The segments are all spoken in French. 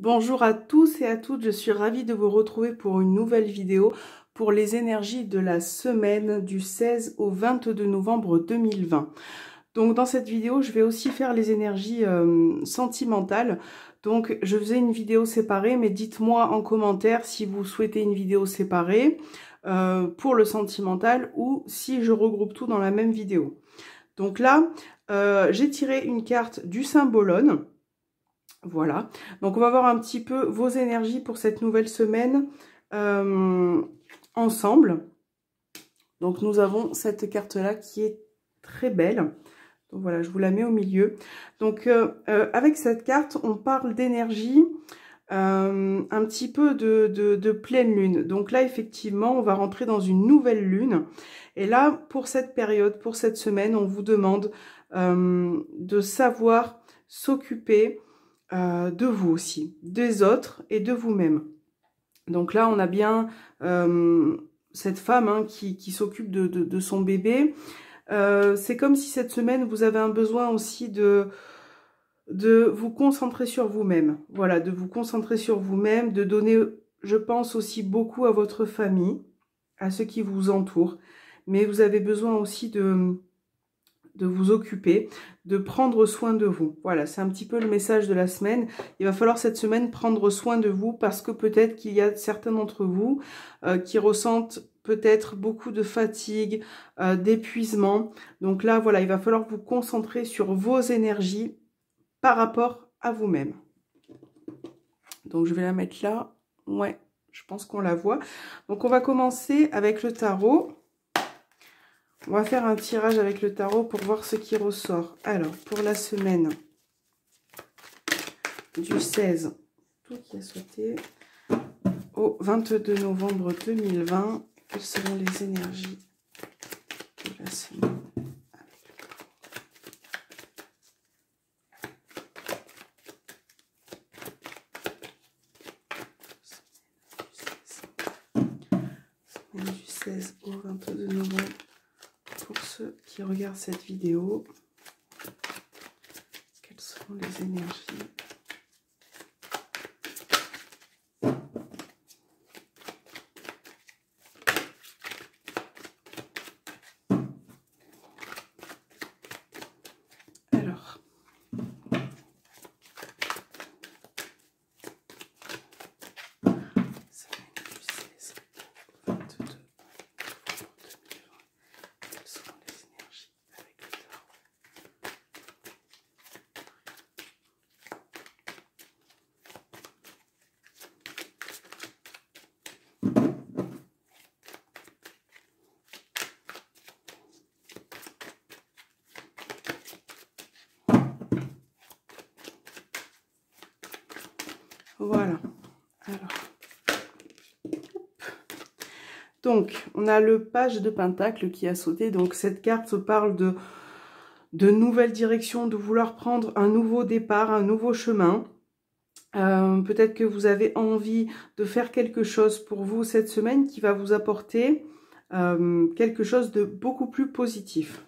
Bonjour à tous et à toutes, je suis ravie de vous retrouver pour une nouvelle vidéo pour les énergies de la semaine du 16 au 22 novembre 2020. Donc dans cette vidéo, je vais aussi faire les énergies sentimentales. Donc je faisais une vidéo séparée, mais dites-moi en commentaire si vous souhaitez une vidéo séparée pour le sentimental ou si je regroupe tout dans la même vidéo. Donc là, j'ai tiré une carte du Symbolone. Voilà, donc on va voir un petit peu vos énergies pour cette nouvelle semaine ensemble. Donc nous avons cette carte-là qui est très belle. Donc voilà, je vous la mets au milieu. Donc avec cette carte, on parle d'énergie, un petit peu de pleine lune. Donc là, effectivement, on va rentrer dans une nouvelle lune. Et là, pour cette période, pour cette semaine, on vous demande de savoir s'occuper de vous aussi, des autres et de vous-même. Donc là, on a bien cette femme qui s'occupe de son bébé. C'est comme si cette semaine, vous avez un besoin aussi de vous concentrer sur vous-même. Voilà, de vous concentrer sur vous-même, de donner, je pense, aussi beaucoup à votre famille, à ceux qui vous entourent. Mais vous avez besoin aussi de vous occuper, de prendre soin de vous. Voilà, c'est un petit peu le message de la semaine. Il va falloir cette semaine prendre soin de vous parce que peut-être qu'il y a certains d'entre vous qui ressentent peut-être beaucoup de fatigue, d'épuisement. Donc là, voilà, il va falloir vous concentrer sur vos énergies par rapport à vous-même. Donc je vais la mettre là. Ouais, je pense qu'on la voit. Donc on va commencer avec le tarot. On va faire un tirage avec le tarot pour voir ce qui ressort. Alors, pour la semaine du 16, tout qui a sauté, au 22 novembre 2020, quelles seront les énergies de la semaine semaine du 16 au 22 novembre. Pour ceux qui regardent cette vidéo, quelles seront les énergies? Alors, semaine du 16 au 22 novembre 2020, quelles seront les énergies avec le tarot? Voilà. Alors, donc, on a le page de Pentacle qui a sauté. Donc, cette carte parle de nouvelles directions, de vouloir prendre un nouveau départ, un nouveau chemin. Peut-être que vous avez envie de faire quelque chose pour vous cette semaine qui va vous apporter quelque chose de beaucoup plus positif.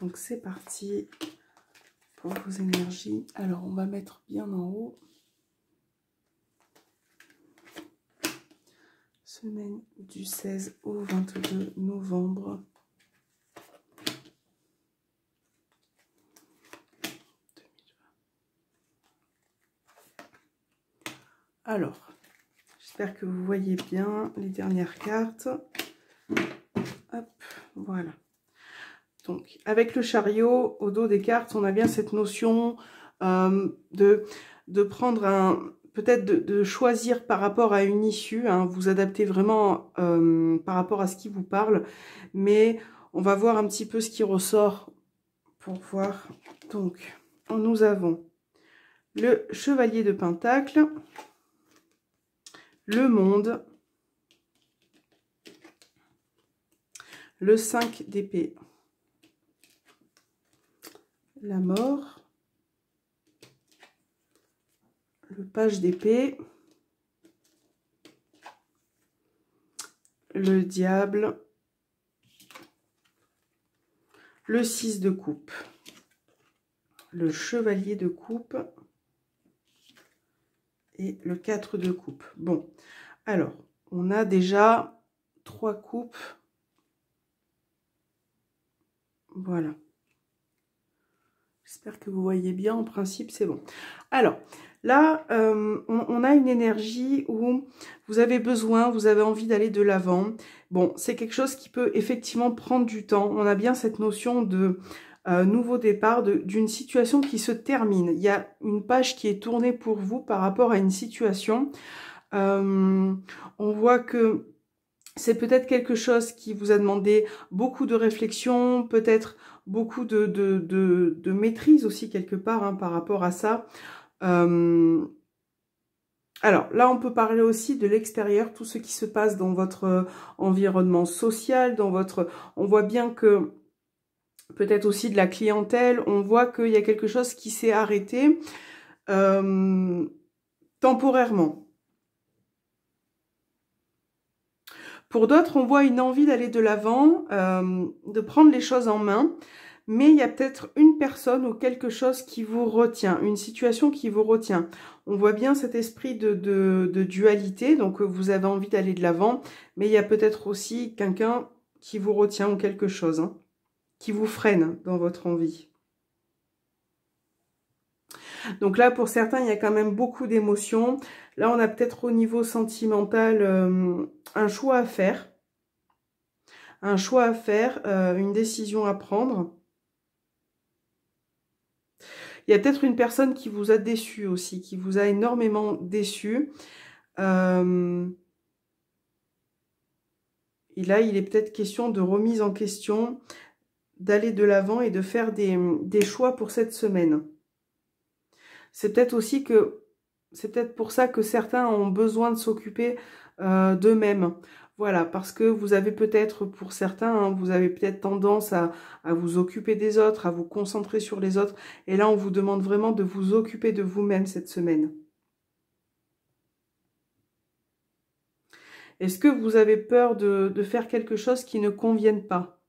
Donc c'est parti pour vos énergies. Alors on va mettre bien en haut. Semaine du 16 au 22 novembre 2020. Alors, j'espère que vous voyez bien les dernières cartes. Hop, voilà. Donc, avec le chariot, au dos des cartes, on a bien cette notion de prendre un... Peut-être de choisir par rapport à une issue, hein, vous adaptez vraiment par rapport à ce qui vous parle. Mais on va voir un petit peu ce qui ressort pour voir. Donc, nous avons le chevalier de Pentacle, le monde, le 5 d'épée, la mort, le page d'épée, le diable, le 6 de coupe, le chevalier de coupe et le 4 de coupe. Bon, alors, on a déjà 3 coupes. Voilà. J'espère que vous voyez bien. En principe, c'est bon. Alors, là, on a une énergie où vous avez besoin, vous avez envie d'aller de l'avant. Bon, c'est quelque chose qui peut effectivement prendre du temps. On a bien cette notion de nouveau départ, d'une situation qui se termine. Il y a une page qui est tournée pour vous par rapport à une situation. On voit que c'est peut-être quelque chose qui vous a demandé beaucoup de réflexion, peut-être beaucoup de maîtrise aussi quelque part hein, par rapport à ça. Alors là, on peut parler aussi de l'extérieur, tout ce qui se passe dans votre environnement social, dans votre... On voit bien que peut-être aussi de la clientèle, on voit qu'il y a quelque chose qui s'est arrêté temporairement. Pour d'autres, on voit une envie d'aller de l'avant, de prendre les choses en main, mais il y a peut-être une personne ou quelque chose qui vous retient, une situation qui vous retient. On voit bien cet esprit de dualité, donc vous avez envie d'aller de l'avant, mais il y a peut-être aussi quelqu'un qui vous retient ou quelque chose, hein, qui vous freine dans votre envie. Donc là, pour certains, il y a quand même beaucoup d'émotions. Là, on a peut-être au niveau sentimental un choix à faire. Un choix à faire, une décision à prendre. Il y a peut-être une personne qui vous a déçu aussi, qui vous a énormément déçu. Et là, il est peut-être question de remise en question, d'aller de l'avant et de faire des choix pour cette semaine. C'est peut-être aussi que, c'est peut-être pour ça que certains ont besoin de s'occuper d'eux-mêmes. Voilà, parce que vous avez peut-être, pour certains, hein, vous avez peut-être tendance à vous occuper des autres, à vous concentrer sur les autres. Et là, on vous demande vraiment de vous occuper de vous-même cette semaine. Est-ce que vous avez peur de faire quelque chose qui ne convienne pas?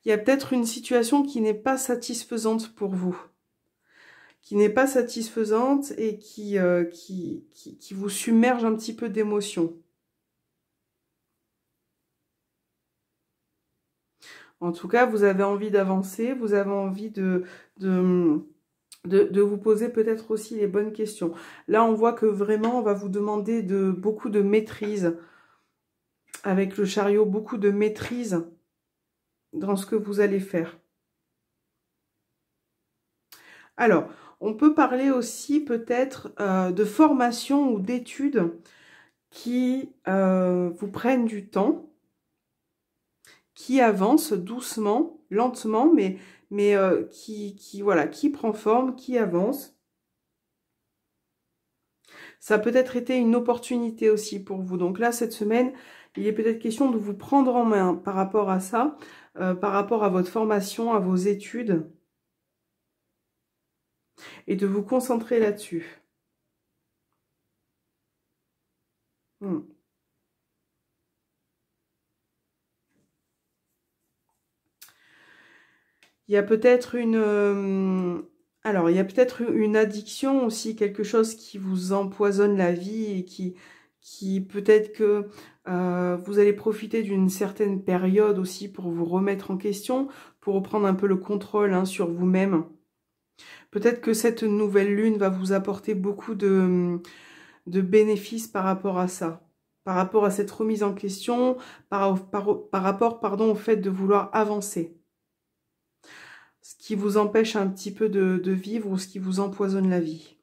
Il y a peut-être une situation qui n'est pas satisfaisante pour vous. Qui n'est pas satisfaisante et qui vous submerge un petit peu d'émotions. En tout cas, vous avez envie d'avancer, vous avez envie de vous poser peut-être aussi les bonnes questions. Là, on voit que vraiment, on va vous demander beaucoup de maîtrise. Avec le chariot, beaucoup de maîtrise dans ce que vous allez faire. Alors, on peut parler aussi peut-être de formation ou d'études qui vous prennent du temps, qui avancent doucement, lentement, mais voilà, qui prend forme, qui avance. Ça a peut-être été une opportunité aussi pour vous. Donc là, cette semaine, il est peut-être question de vous prendre en main par rapport à ça, par rapport à votre formation, à vos études, et de vous concentrer là-dessus. Il y a peut-être alors, il y a peut-être une addiction aussi, quelque chose qui vous empoisonne la vie et qui peut-être que vous allez profiter d'une certaine période aussi pour vous remettre en question, pour reprendre un peu le contrôle hein, sur vous-même. Peut-être que cette nouvelle lune va vous apporter beaucoup de bénéfices par rapport à ça, par rapport à cette remise en question, par rapport pardon, au fait de vouloir avancer. Ce qui vous empêche un petit peu de vivre ou ce qui vous empoisonne la vie.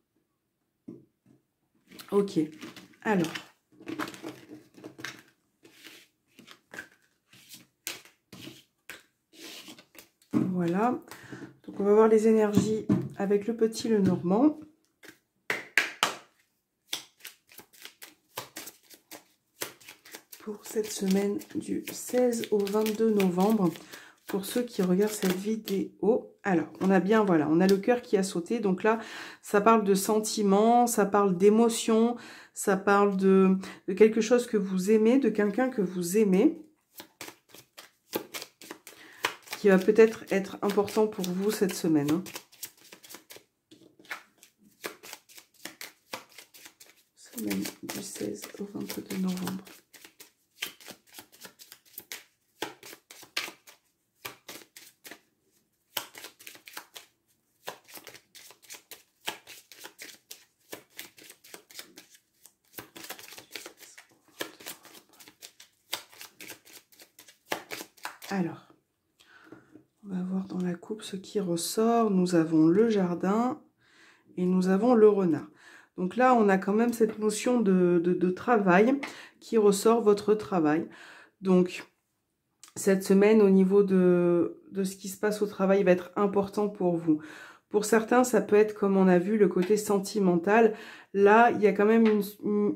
Ok, alors. Voilà, donc on va voir les énergies avec le petit Lenormand. Pour cette semaine du 16 au 22 novembre pour ceux qui regardent cette vidéo. Alors, on a bien, voilà, on a le cœur qui a sauté. Donc là, ça parle de sentiments, ça parle d'émotions, ça parle de quelque chose que vous aimez, de quelqu'un que vous aimez, qui va peut-être être important pour vous cette semaine. Hein. Semaine du 16 au 22 novembre. Alors, on va voir dans la coupe ce qui ressort. Nous avons le jardin et nous avons le renard. Donc là, on a quand même cette notion de travail qui ressort, votre travail. Donc, cette semaine, au niveau de ce qui se passe au travail, va être important pour vous. Pour certains, ça peut être, comme on a vu, le côté sentimental. Là, il y a quand même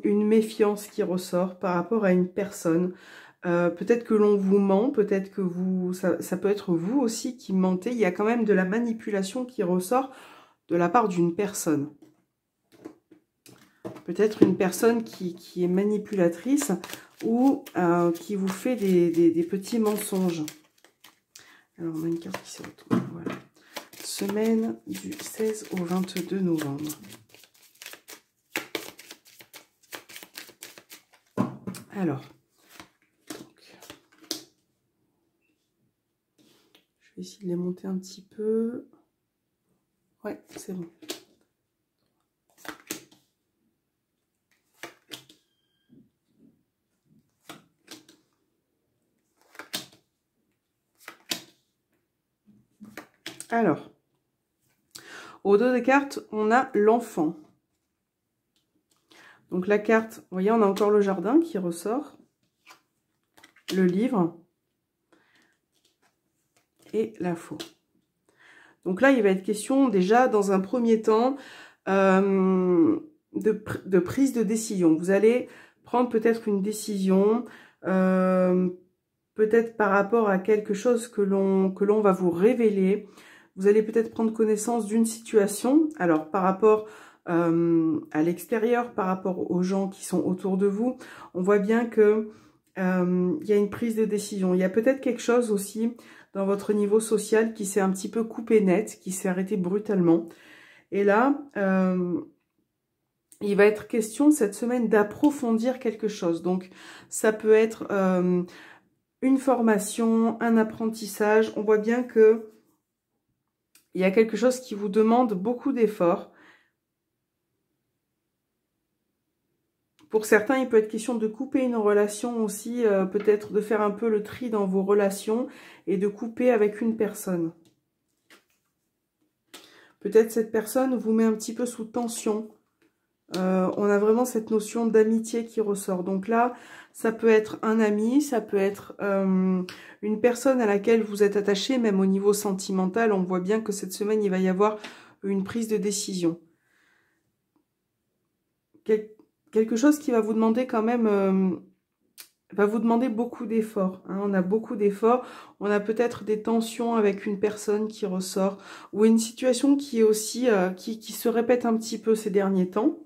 une méfiance qui ressort par rapport à une personne. Peut-être que l'on vous ment, peut-être que ça peut être vous aussi qui mentez. Il y a quand même de la manipulation qui ressort de la part d'une personne. Peut-être une personne qui est manipulatrice ou qui vous fait des petits mensonges. Alors, on a une carte qui s'est retournée. Voilà. Semaine du 16 au 22 novembre. Alors, je vais essayer de les monter un petit peu. Ouais, c'est bon. Alors, au dos des cartes, on a l'enfant. Donc la carte, vous voyez, on a encore le jardin qui ressort, le livre et la faux. Donc là, il va être question déjà, dans un premier temps, de prise de décision. Vous allez prendre peut-être une décision, peut-être par rapport à quelque chose que l'on va vous révéler. Vous allez peut-être prendre connaissance d'une situation, alors par rapport à l'extérieur, par rapport aux gens qui sont autour de vous. On voit bien que il y a une prise de décision. Il y a peut-être quelque chose aussi dans votre niveau social qui s'est un petit peu coupé net, qui s'est arrêté brutalement. Et là, il va être question cette semaine d'approfondir quelque chose. Donc, ça peut être une formation, un apprentissage. On voit bien que il y a quelque chose qui vous demande beaucoup d'efforts. Pour certains, il peut être question de couper une relation aussi, peut-être de faire un peu le tri dans vos relations et de couper avec une personne. Peut-être cette personne vous met un petit peu sous tension. On a vraiment cette notion d'amitié qui ressort. Donc là, ça peut être un ami, ça peut être une personne à laquelle vous êtes attaché, même au niveau sentimental. On voit bien que cette semaine, il va y avoir une prise de décision. Quelque chose qui va vous demander quand même, va vous demander beaucoup d'efforts. Hein. On a beaucoup d'efforts. On a peut-être des tensions avec une personne qui ressort ou une situation qui est aussi qui se répète un petit peu ces derniers temps.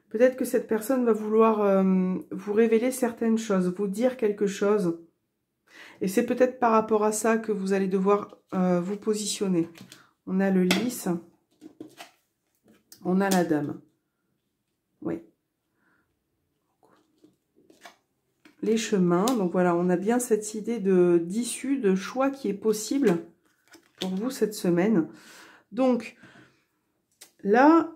Peut-être que cette personne va vouloir vous révéler certaines choses, vous dire quelque chose. Et c'est peut-être par rapport à ça que vous allez devoir vous positionner. On a le lys. On a la dame. Oui. Les chemins. Donc voilà, on a bien cette idée d'issue, de choix qui est possible pour vous cette semaine. Donc là,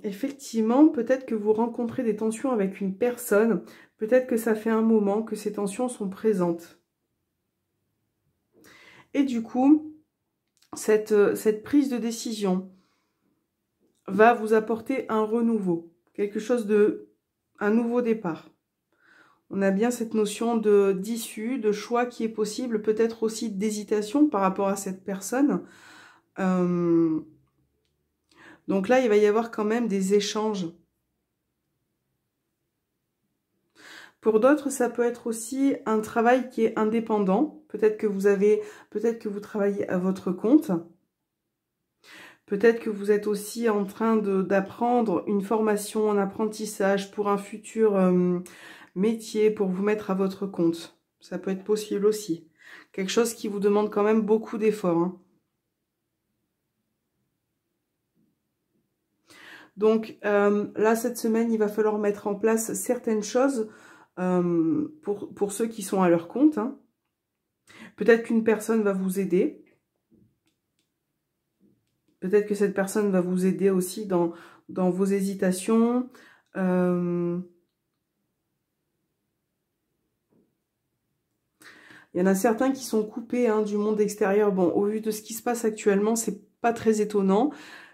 effectivement, peut-être que vous rencontrez des tensions avec une personne. Peut-être que ça fait un moment que ces tensions sont présentes. Et du coup, cette prise de décision va vous apporter un renouveau. Quelque chose un nouveau départ. On a bien cette notion d'issue, de choix qui est possible. Peut-être aussi d'hésitation par rapport à cette personne. Donc là, il va y avoir quand même des échanges. Pour d'autres, ça peut être aussi un travail qui est indépendant. Peut-être que vous travaillez à votre compte. Peut-être que vous êtes aussi en train d'apprendre une formation, un apprentissage pour un futur métier, pour vous mettre à votre compte. Ça peut être possible aussi. Quelque chose qui vous demande quand même beaucoup d'efforts, hein. Donc là, cette semaine, il va falloir mettre en place certaines choses pour ceux qui sont à leur compte, hein. Peut-être qu'une personne va vous aider. Peut-être que cette personne va vous aider aussi dans vos hésitations. Il y en a certains qui sont coupés hein, du monde extérieur. Bon, au vu de ce qui se passe actuellement, c'est pas très étonnant.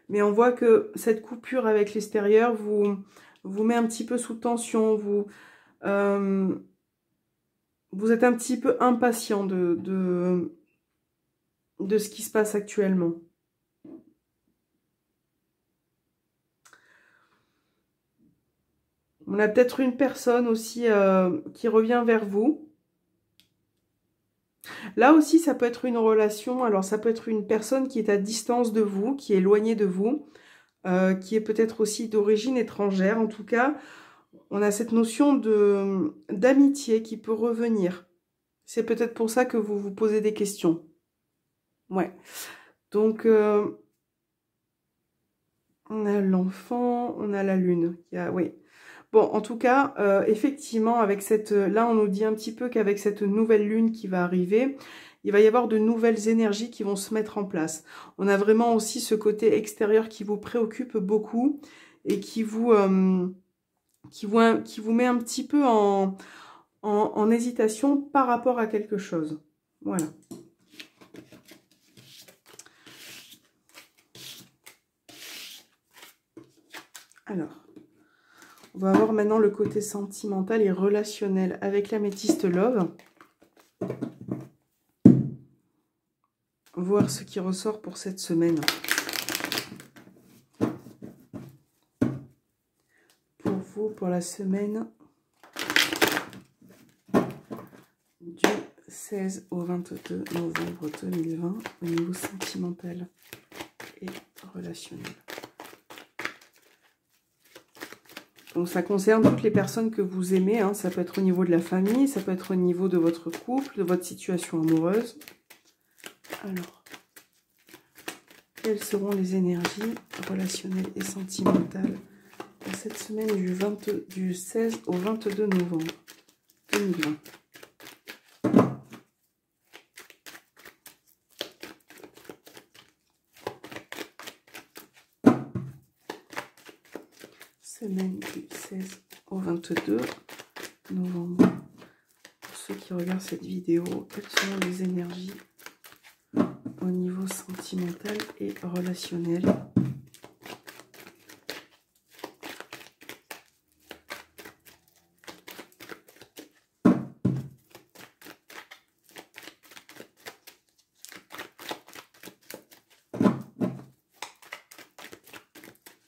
Mais on voit que cette coupure avec l'extérieur vous met un petit peu sous tension. Vous êtes un petit peu impatient de ce qui se passe actuellement. On a peut-être une personne aussi qui revient vers vous. Là aussi, ça peut être une relation. Alors, ça peut être une personne qui est à distance de vous, qui est éloignée de vous, qui est peut-être aussi d'origine étrangère. En tout cas, on a cette notion d'amitié qui peut revenir. C'est peut-être pour ça que vous vous posez des questions. Ouais. Donc, on a l'enfant, on a la lune. Oui. Bon, en tout cas, effectivement, avec là, on nous dit un petit peu qu'avec cette nouvelle lune qui va arriver, il va y avoir de nouvelles énergies qui vont se mettre en place. On a vraiment aussi ce côté extérieur qui vous préoccupe beaucoup et qui vous met un petit peu en hésitation par rapport à quelque chose. Voilà. Alors. On va voir maintenant le côté sentimental et relationnel avec l'améthyste Love. Voir ce qui ressort pour cette semaine. Pour vous, pour la semaine du 16 au 22 novembre 2020, au niveau sentimental et relationnel. Donc ça concerne toutes les personnes que vous aimez, hein. Ça peut être au niveau de la famille, ça peut être au niveau de votre couple, de votre situation amoureuse. Alors, quelles seront les énergies relationnelles et sentimentales pour cette semaine du 16 au 22 novembre 2020 ? Semaine du 16 au 22 novembre. Pour ceux qui regardent cette vidéo, quelles seront les énergies au niveau sentimental et relationnel ?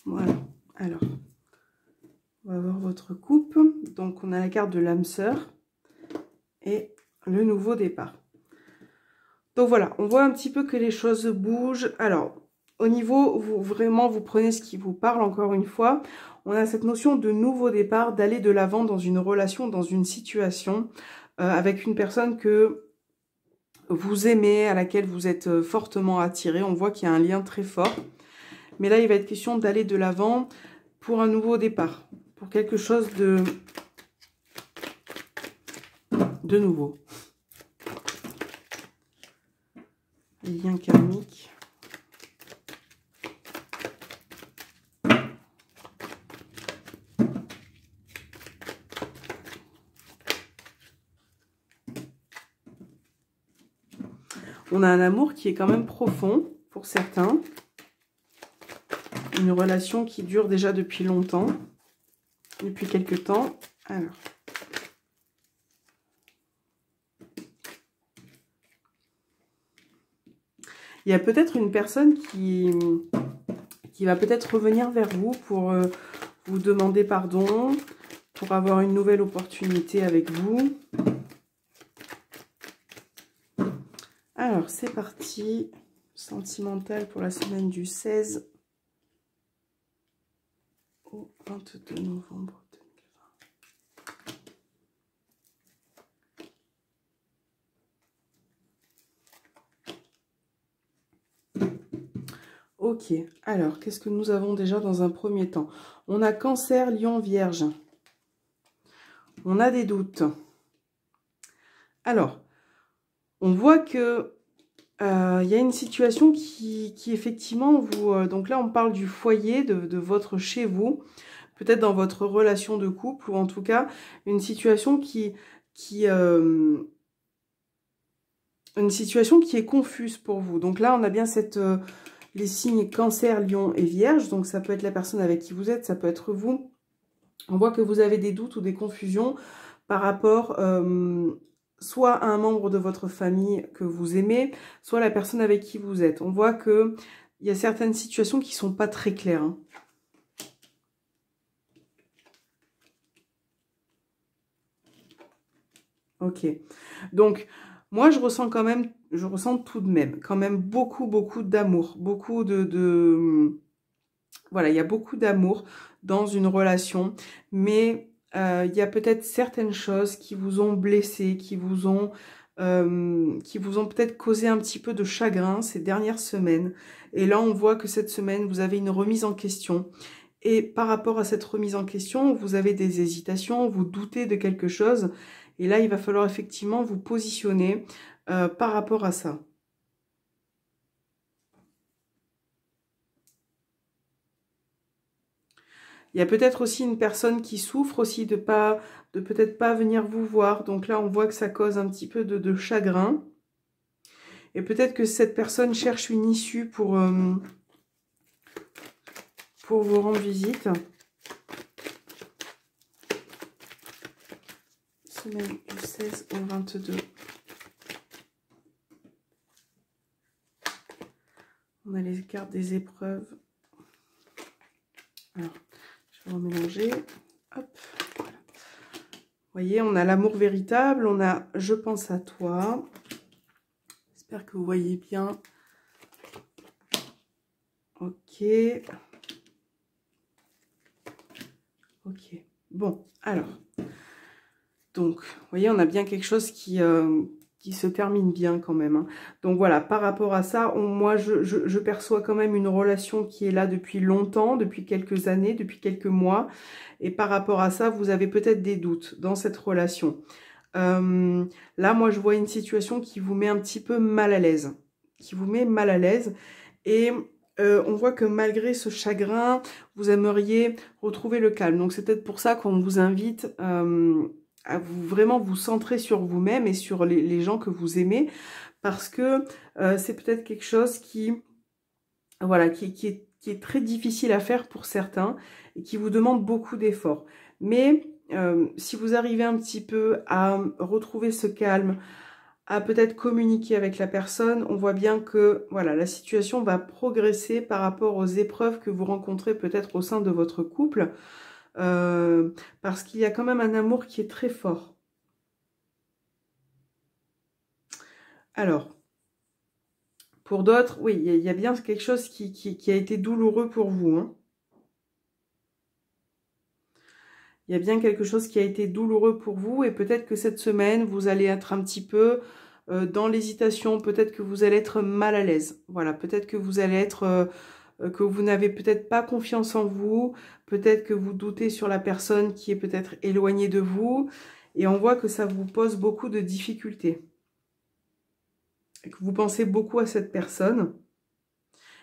Voilà. Alors. On va voir votre coupe. Donc, on a la carte de l'âme sœur et le nouveau départ. Donc, voilà. On voit un petit peu que les choses bougent. Alors, au niveau, vous prenez ce qui vous parle, encore une fois. On a cette notion de nouveau départ, d'aller de l'avant dans une relation, dans une situation, avec une personne que vous aimez, à laquelle vous êtes fortement attiré. On voit qu'il y a un lien très fort. Mais là, il va être question d'aller de l'avant pour un nouveau départ. Pour quelque chose de nouveau. Lien karmique. On a un amour qui est quand même profond pour certains. Une relation qui dure déjà depuis longtemps. Depuis quelque temps. Alors. Il y a peut-être une personne qui va peut-être revenir vers vous pour vous demander pardon, pour avoir une nouvelle opportunité avec vous. Alors, c'est parti. Sentimental pour la semaine du 16 au 22 novembre 2020. Ok, alors, qu'est-ce que nous avons déjà dans un premier temps? On a Cancer, Lion, Vierge. On a des doutes. Alors, on voit que il y a une situation qui effectivement vous... donc là, on parle du foyer, de votre chez vous, peut-être dans votre relation de couple, ou en tout cas, une situation une situation qui est confuse pour vous. Donc là, on a bien les signes Cancer, Lion et Vierge. Donc ça peut être la personne avec qui vous êtes, ça peut être vous. On voit que vous avez des doutes ou des confusions par rapport soit à un membre de votre famille que vous aimez, soit la personne avec qui vous êtes. On voit qu'il y a certaines situations qui ne sont pas très claires. Hein. Ok. Donc, moi, je ressens tout de même, quand même beaucoup d'amour, voilà, il y a beaucoup d'amour dans une relation, mais il y a peut-être certaines choses qui vous ont blessé, qui vous ont peut-être causé un petit peu de chagrin ces dernières semaines. Et là, on voit que cette semaine, vous avez une remise en question. Et par rapport à cette remise en question, vous avez des hésitations, vous doutez de quelque chose. Et là, il va falloir effectivement vous positionner par rapport à ça. Il y a peut-être aussi une personne qui souffre aussi de peut-être pas venir vous voir. Donc là, on voit que ça cause un petit peu de chagrin. Et peut-être que cette personne cherche une issue pour vous rendre visite. Semaine du 16 au 22. On a les cartes des épreuves. Alors, je vais remélanger. Hop, voilà. Vous voyez, on a l'amour véritable, on a je pense à toi. J'espère que vous voyez bien. Ok. Ok. Bon, alors. Donc, vous voyez, on a bien quelque chose qui se termine bien quand même. Hein. Donc voilà, par rapport à ça, moi, je perçois quand même une relation qui est là depuis longtemps, depuis quelques années, depuis quelques mois. Et par rapport à ça, vous avez peut-être des doutes dans cette relation. Là, moi, je vois une situation qui vous met un petit peu mal à l'aise. Qui vous met mal à l'aise. Et on voit que malgré ce chagrin, vous aimeriez retrouver le calme. Donc, c'est peut-être pour ça qu'on vous invite... à vraiment vous centrer sur vous-même et sur les gens que vous aimez, parce que c'est peut-être quelque chose voilà, qui est très difficile à faire pour certains et qui vous demande beaucoup d'efforts. Mais si vous arrivez un petit peu à retrouver ce calme, à peut-être communiquer avec la personne, on voit bien que voilà, la situation va progresser par rapport aux épreuves que vous rencontrez peut-être au sein de votre couple. Parce qu'il y a quand même un amour qui est très fort. Alors, pour d'autres, oui, il y a bien quelque chose qui a été douloureux pour vous. Hein. Il y a bien quelque chose qui a été douloureux pour vous et peut-être que cette semaine, vous allez être un petit peu dans l'hésitation, peut-être que vous allez être mal à l'aise. Voilà, peut-être que vous allez être... que vous n'avez peut-être pas confiance en vous, peut-être que vous doutez sur la personne qui est peut-être éloignée de vous, et on voit que ça vous pose beaucoup de difficultés. Et que vous pensez beaucoup à cette personne,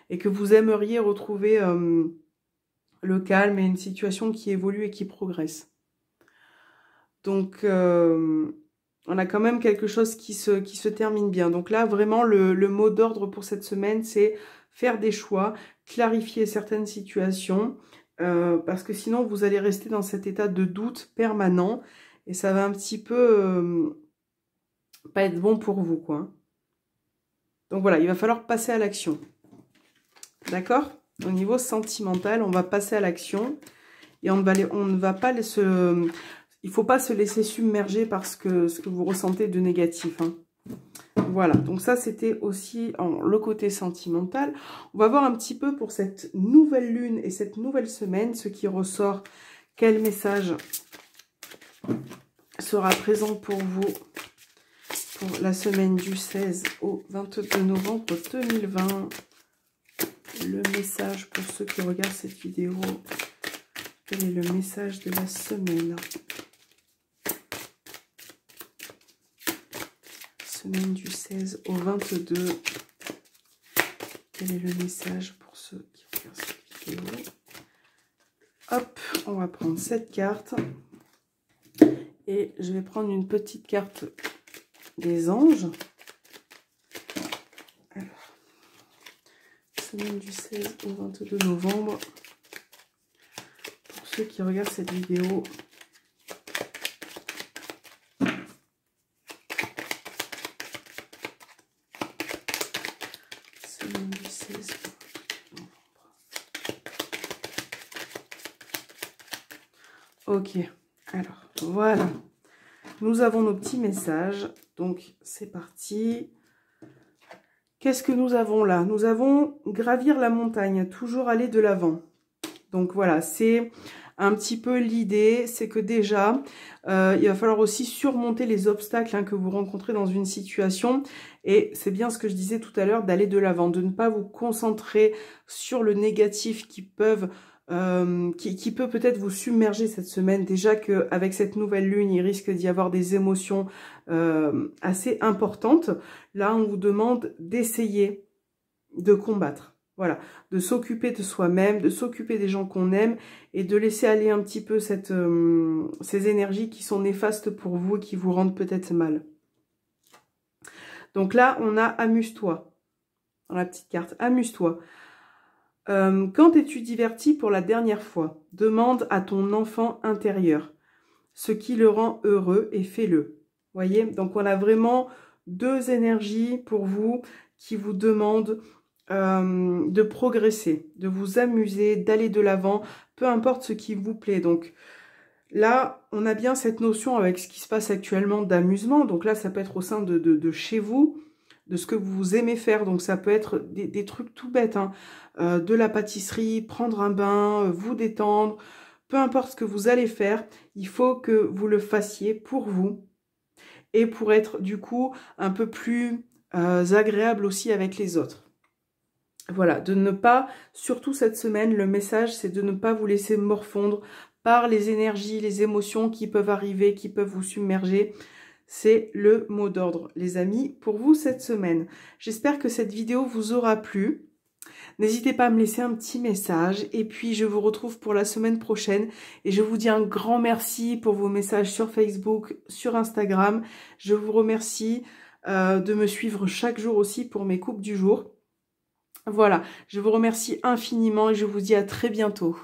et que vous aimeriez retrouver le calme et une situation qui évolue et qui progresse. Donc, on a quand même quelque chose qui se termine bien. Donc là, vraiment, le mot d'ordre pour cette semaine, c'est faire des choix, clarifier certaines situations, parce que sinon, vous allez rester dans cet état de doute permanent, et ça va un petit peu pas être bon pour vous, quoi. Donc voilà, il va falloir passer à l'action. D'accord? Au niveau sentimental, on va passer à l'action. Et on ne va pas il faut pas se laisser submerger par ce que vous ressentez de négatif. Hein. Voilà, donc ça c'était aussi le côté sentimental. On va voir un petit peu pour cette nouvelle lune et cette nouvelle semaine, ce qui ressort, quel message sera présent pour vous pour la semaine du 16 au 22 novembre 2020. Le message pour ceux qui regardent cette vidéo, quel est le message de la semaine? Semaine du 16 au 22. Quel est le message pour ceux qui regardent cette vidéo? Hop, on va prendre cette carte. Et je vais prendre une petite carte des anges. Alors, semaine du 16 au 22 novembre. Pour ceux qui regardent cette vidéo. Ok, alors voilà, nous avons nos petits messages, donc c'est parti. Qu'est-ce que nous avons là? Nous avons gravir la montagne, toujours aller de l'avant. Donc voilà, c'est un petit peu l'idée, c'est que déjà, il va falloir aussi surmonter les obstacles hein, que vous rencontrez dans une situation. Et c'est bien ce que je disais tout à l'heure, d'aller de l'avant, de ne pas vous concentrer sur le négatif qui peut peut-être vous submerger cette semaine. Déjà qu'avec cette nouvelle lune, il risque d'y avoir des émotions assez importantes. Là, on vous demande d'essayer de combattre. Voilà, de s'occuper de soi-même, de s'occuper des gens qu'on aime et de laisser aller un petit peu ces énergies qui sont néfastes pour vous et qui vous rendent peut-être mal. Donc là, on a amuse-toi. Dans la petite carte, amuse-toi. Quand es-tu diverti pour la dernière fois? Demande à ton enfant intérieur ce qui le rend heureux et fais-le. Voyez, donc on a vraiment deux énergies pour vous qui vous demandent de progresser, de vous amuser, d'aller de l'avant, peu importe ce qui vous plaît. Donc là, on a bien cette notion avec ce qui se passe actuellement d'amusement. Donc là, ça peut être au sein de chez vous, de ce que vous aimez faire. Donc ça peut être des trucs tout bêtes, hein. De la pâtisserie, prendre un bain, vous détendre, peu importe ce que vous allez faire, il faut que vous le fassiez pour vous et pour être du coup un peu plus agréable aussi avec les autres. Voilà, de ne pas, surtout cette semaine, le message c'est de ne pas vous laisser morfondre par les énergies, les émotions qui peuvent arriver, qui peuvent vous submerger. C'est le mot d'ordre, les amis, pour vous cette semaine. J'espère que cette vidéo vous aura plu. N'hésitez pas à me laisser un petit message. Et puis, je vous retrouve pour la semaine prochaine. Et je vous dis un grand merci pour vos messages sur Facebook, sur Instagram. Je vous remercie de me suivre chaque jour aussi pour mes coupes du jour. Voilà, je vous remercie infiniment et je vous dis à très bientôt.